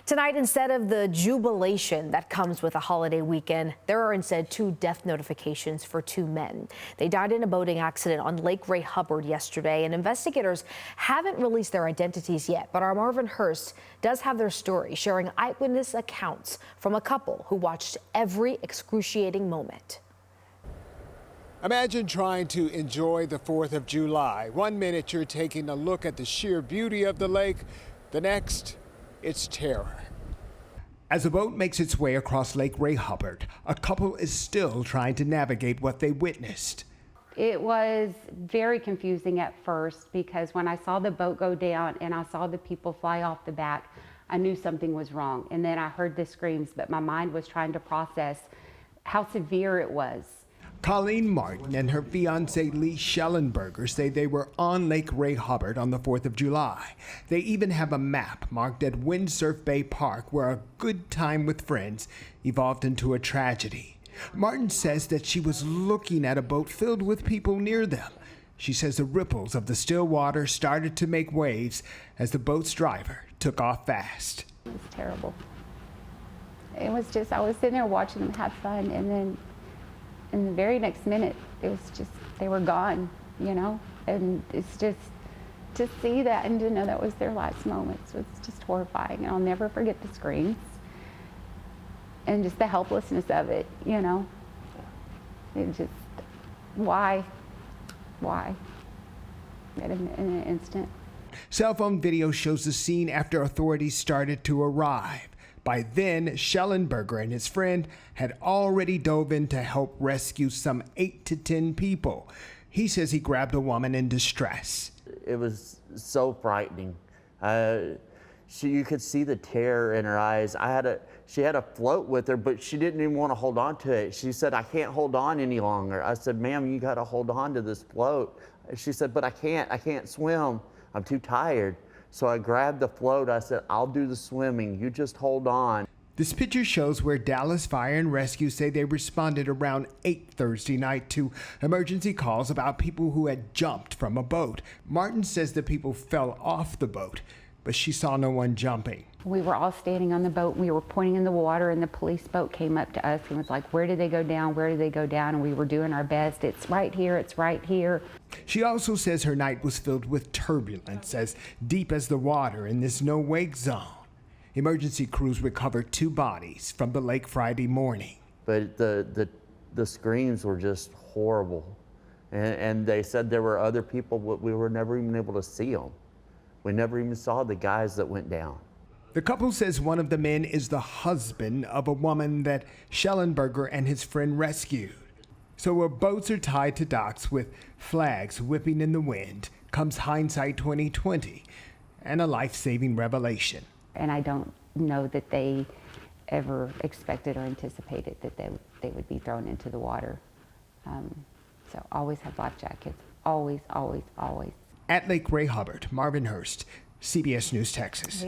Tonight, instead of the jubilation that comes with a holiday weekend, there are instead 2 death notifications for 2 men. They died in a boating accident on Lake Ray Hubbard yesterday, and investigators haven't released their identities yet. But our Marvin Hurst does have their story, sharing eyewitness accounts from a couple who watched every excruciating moment. Imagine trying to enjoy the 4th of July. One minute you're taking a look at the sheer beauty of the lake, the next, it's terror. As a boat makes its way across Lake Ray Hubbard, a couple is still trying to navigate what they witnessed. It was very confusing at first because when I saw the boat go down and I saw the people fly off the back, I knew something was wrong. And then I heard the screams, but my mind was trying to process how severe it was. Colleen Martin and her fiancé Lee Schellenberger say they were on Lake Ray Hubbard on the 4th of July. They even have a map marked at Windsurf Bay Park where a good time with friends evolved into a tragedy. Martin says that she was looking at a boat filled with people near them. She says the ripples of the still water started to make waves as the boat's driver took off fast. It was terrible. It was just, I was sitting there watching them have fun, and then in the very next minute, it was just, they were gone, you know? And it's just, to see that and to know that was their last moments was just horrifying. And I'll never forget the screams and just the helplessness of it, you know? It just, why? In an instant. Cell phone video shows the scene after authorities started to arrive. By then, Schellenberger and his friend had already dove in to help rescue some 8 to 10 people. He says he grabbed a woman in distress. It was so frightening. You could see the terror in her eyes. She had a float with her, but she didn't even want to hold on to it. She said, "I can't hold on any longer." I said, "Ma'am, you got to hold on to this float." She said, "But I can't swim. I'm too tired." So I grabbed the float. I said, "I'll do the swimming. You just hold on." This picture shows where Dallas Fire and Rescue say they responded around 8 Thursday night to emergency calls about people who had jumped from a boat. Martin says the people fell off the boat, but she saw no one jumping. We were all standing on the boat. We were pointing in the water, and the police boat came up to us and was like, "Where did they go down? Where did they go down?" And we were doing our best. "It's right here. It's right here." She also says her night was filled with turbulence as deep as the water in this no-wake zone. Emergency crews recovered 2 bodies from the lake Friday morning. But the screams were just horrible. And they said there were other people, but we were never even able to see them. We never even saw the guys that went down. The couple says one of the men is the husband of a woman that Schellenberger and his friend rescued. So where boats are tied to docks with flags whipping in the wind comes hindsight 2020 and a life-saving revelation. And I don't know that they ever expected or anticipated that they would be thrown into the water. So always have life jackets. Always, always, always. At Lake Ray Hubbard, Marvin Hurst, CBS News, Texas.